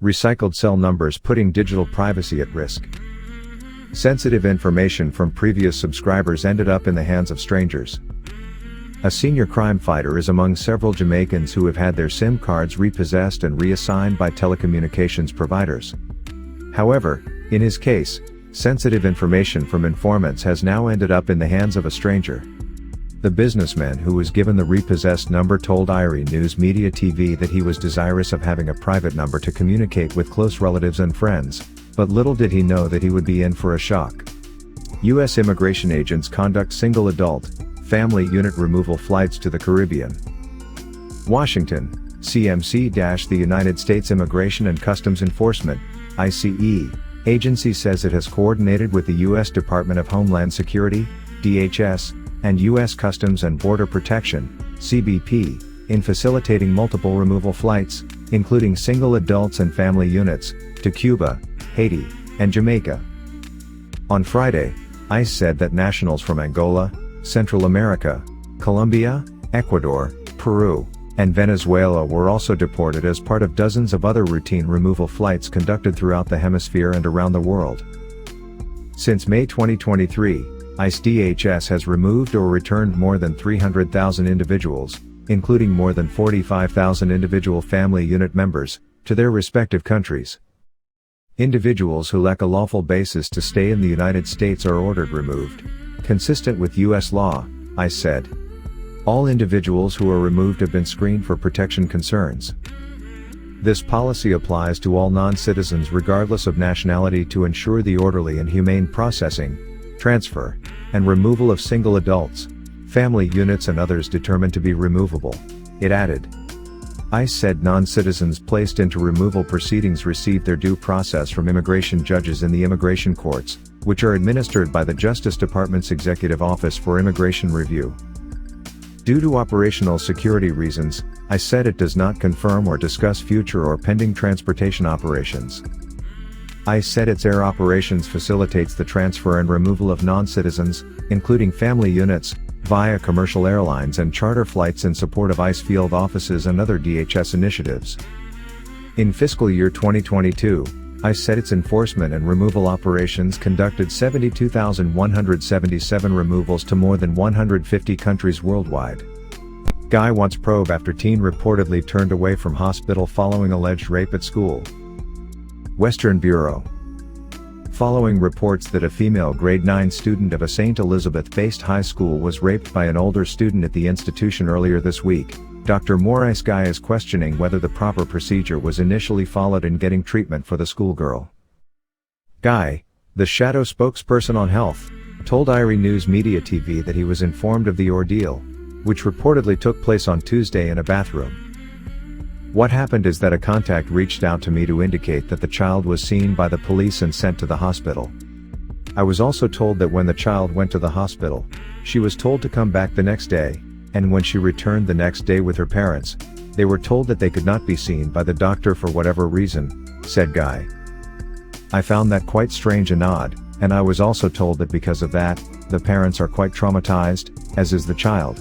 recycled cell numbers putting digital privacy at risk. Sensitive information from previous subscribers ended up in the hands of strangers. A senior crime fighter is among several Jamaicans who have had their SIM cards repossessed and reassigned by telecommunications providers. However, in his case, sensitive information from informants has now ended up in the hands of a stranger. The businessman who was given the repossessed number told IRI News Media TV that he was desirous of having a private number to communicate with close relatives and friends, but little did he know that he would be in for a shock. U.S. immigration agents conduct single adult, family unit removal flights to the Caribbean. Washington, CMC- the United States Immigration and Customs Enforcement, ICE, agency says it has coordinated with the U.S. Department of Homeland Security, DHS, and U.S. Customs and Border Protection, CBP, in facilitating multiple removal flights, including single adults and family units, to Cuba, Haiti, and Jamaica. On Friday, ICE said that nationals from Angola, Central America, Colombia, Ecuador, Peru, and Venezuela were also deported as part of dozens of other routine removal flights conducted throughout the hemisphere and around the world. Since May 2023, ICE DHS has removed or returned more than 300,000 individuals, including more than 45,000 individual family unit members, to their respective countries. Individuals who lack a lawful basis to stay in the United States are ordered removed, consistent with U.S. law, ICE said. All individuals who are removed have been screened for protection concerns. This policy applies to all non-citizens regardless of nationality to ensure the orderly and humane processing, transfer, and removal of single adults, family units and others determined to be removable, it added. ICE said non-citizens placed into removal proceedings receive their due process from immigration judges in the immigration courts, which are administered by the Justice Department's Executive Office for Immigration Review. Due to operational security reasons, ICE said it does not confirm or discuss future or pending transportation operations. ICE said its air operations facilitates the transfer and removal of non-citizens, including family units, via commercial airlines and charter flights in support of ICE field offices and other DHS initiatives. In fiscal year 2022, ICE said its enforcement and removal operations conducted 72,177 removals to more than 150 countries worldwide. Guy wants probe after teen reportedly turned away from hospital following alleged rape at school. Western Bureau. Following reports that a female grade 9 student of a St. Elizabeth-based high school was raped by an older student at the institution earlier this week, Dr. Maurice Guy is questioning whether the proper procedure was initially followed in getting treatment for the schoolgirl. Guy, the shadow spokesperson on health, told IRI News Media TV that he was informed of the ordeal, which reportedly took place on Tuesday in a bathroom. What happened is that a contact reached out to me to indicate that the child was seen by the police and sent to the hospital. I was also told that when the child went to the hospital, she was told to come back the next day, and when she returned the next day with her parents, they were told that they could not be seen by the doctor for whatever reason, said Guy. I found that quite strange and odd, and I was also told that because of that, the parents are quite traumatized, as is the child.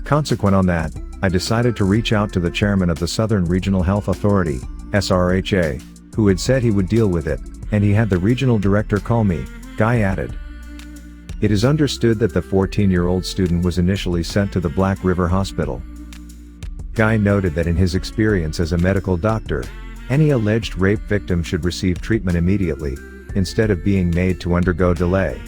Consequent on that, I decided to reach out to the chairman of the Southern Regional Health Authority, SRHA, who had said he would deal with it, and he had the regional director call me, Guy added. It is understood that the 14-year-old student was initially sent to the Black River Hospital. Guy noted that in his experience as a medical doctor, any alleged rape victim should receive treatment immediately, instead of being made to undergo delay.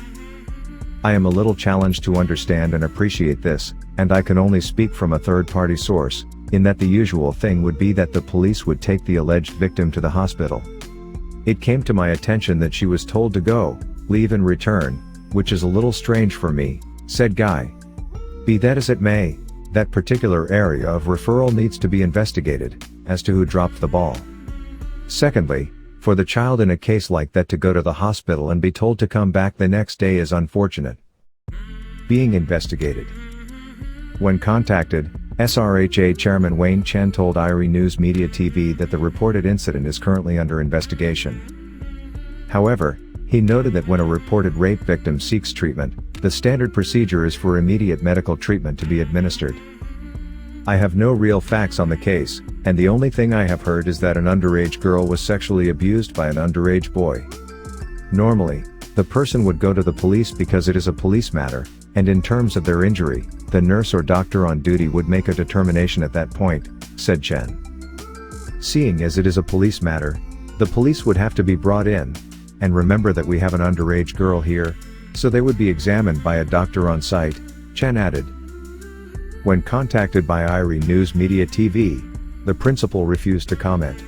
I am a little challenged to understand and appreciate this, and I can only speak from a third-party source, in that the usual thing would be that the police would take the alleged victim to the hospital. It came to my attention that she was told to go, leave and return, which is a little strange for me, said Guy. Be that as it may, that particular area of referral needs to be investigated, as to who dropped the ball. Secondly, for the child in a case like that to go to the hospital and be told to come back the next day is unfortunate. Being investigated. When contacted, SRHA Chairman Wayne Chen told IRI News Media TV that the reported incident is currently under investigation. However, he noted that when a reported rape victim seeks treatment, the standard procedure is for immediate medical treatment to be administered. I have no real facts on the case, And the only thing I have heard is that an underage girl was sexually abused by an underage boy. Normally, the person would go to the police because it is a police matter, and in terms of their injury, the nurse or doctor on duty would make a determination at that point, said Chen. Seeing as it is a police matter, the police would have to be brought in, and remember that we have an underage girl here, so they would be examined by a doctor on site, Chen added. When contacted by IRI News Media TV, the principal refused to comment.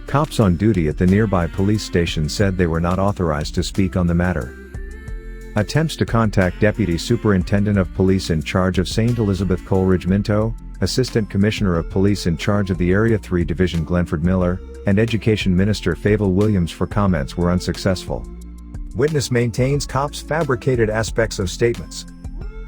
Cops on duty at the nearby police station said they were not authorized to speak on the matter. Attempts to contact Deputy Superintendent of Police in charge of St. Elizabeth Coleridge Minto, Assistant Commissioner of Police in charge of the Area 3 Division Glenford Miller, and Education Minister Fable Williams for comments were unsuccessful. Witness maintains cops fabricated aspects of statements.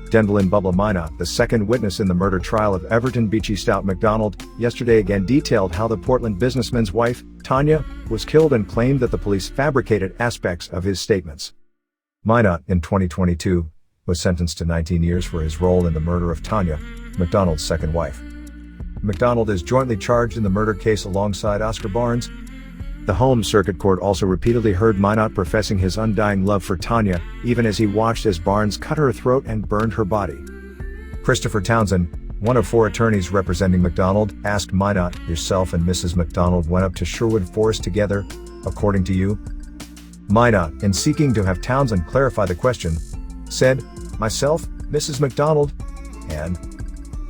Denvelin Bubba Minot, the second witness in the murder trial of Everton Beachy Stout McDonald, yesterday again detailed how the Portland businessman's wife, Tanya, was killed and claimed that the police fabricated aspects of his statements. Minot, in 2022, was sentenced to 19 years for his role in the murder of Tanya, McDonald's second wife. McDonald is jointly charged in the murder case alongside Oscar Barnes. The Home Circuit Court also repeatedly heard Minot professing his undying love for Tanya, even as he watched as Barnes cut her throat and burned her body. Christopher Townsend, one of 4 attorneys representing McDonald, asked Minot, "Yourself and Mrs. McDonald went up to Sherwood Forest together, according to you?" Minot, in seeking to have Townsend clarify the question, said, "Myself, Mrs. McDonald, and..."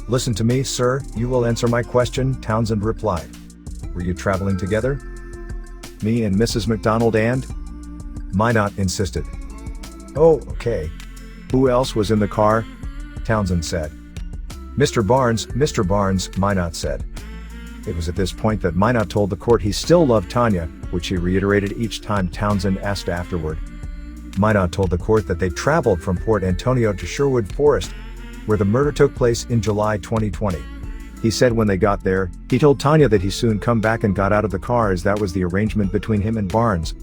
"Listen to me, sir, you will answer my question," Townsend replied. "Were you traveling together?" "Me and Mrs. McDonald and..." Minot insisted. "Oh, okay. Who else was in the car?" Townsend said. Mr. Barnes, Minot said. It was at this point that Minot told the court he still loved Tanya, which he reiterated each time Townsend asked afterward. Minot told the court that they traveled from Port Antonio to Sherwood Forest, where the murder took place in July 2020. He said when they got there, he told Tanya that he soon come back and got out of the car as that was the arrangement between him and Barnes.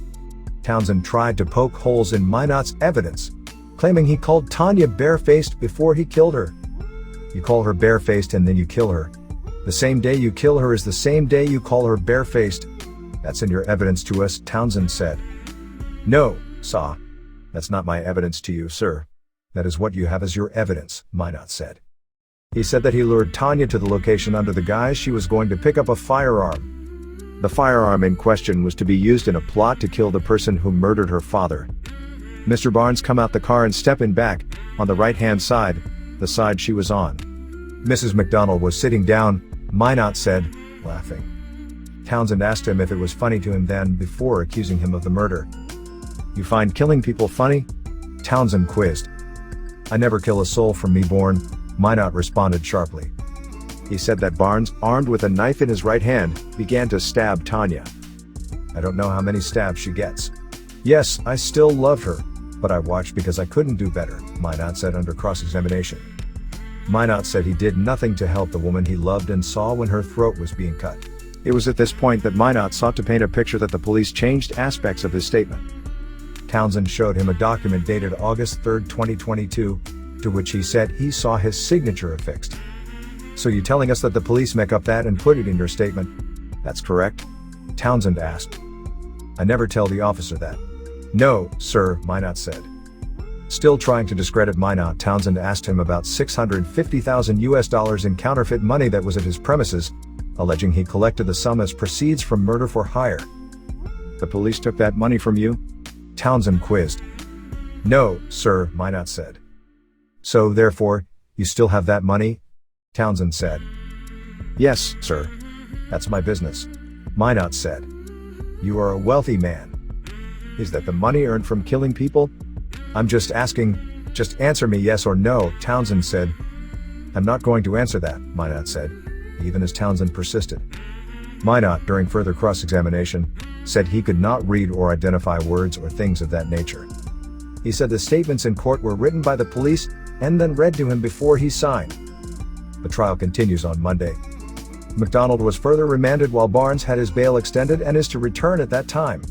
Townsend tried to poke holes in Minot's evidence, claiming he called Tanya barefaced before he killed her. You call her barefaced and then you kill her. The same day you kill her is the same day you call her barefaced. That's in your evidence to us, Townsend said. No, sir. That's not my evidence to you, sir. That is what you have as your evidence, Minot said. He said that he lured Tanya to the location under the guise she was going to pick up a firearm. The firearm in question was to be used in a plot to kill the person who murdered her father. Mr. Barnes come out the car and step in back, on the right-hand side, the side she was on. Mrs. McDonald was sitting down, Minot said, laughing. Townsend asked him if it was funny to him then before accusing him of the murder. You find killing people funny? Townsend quizzed. I never kill a soul from me born, Minot responded sharply. He said that Barnes, armed with a knife in his right hand, began to stab Tanya. I don't know how many stabs she gets. Yes, I still loved her, but I watched because I couldn't do better, Minot said under cross-examination. Minot said he did nothing to help the woman he loved and saw when her throat was being cut. It was at this point that Minot sought to paint a picture that the police changed aspects of his statement. Townsend showed him a document dated August 3, 2022, to which he said he saw his signature affixed. So you telling us that the police make up that and put it in your statement? That's correct? Townsend asked. I never tell the officer that. No, sir, Minot said. Still trying to discredit Minot, Townsend asked him about $650,000 in counterfeit money that was at his premises, alleging he collected the sum as proceeds from murder for hire. The police took that money from you? Townsend quizzed. No, sir, Minot said. So therefore, you still have that money? Townsend said. Yes, sir. That's my business. Minot said. You are a wealthy man. Is that the money earned from killing people? I'm just asking, just answer me yes or no, Townsend said. I'm not going to answer that, Minot said, even as Townsend persisted. Minot, during further cross-examination, said he could not read or identify words or things of that nature. He said the statements in court were written by the police and then read to him before he signed. The trial continues on Monday. McDonald was further remanded while Barnes had his bail extended and is to return at that time.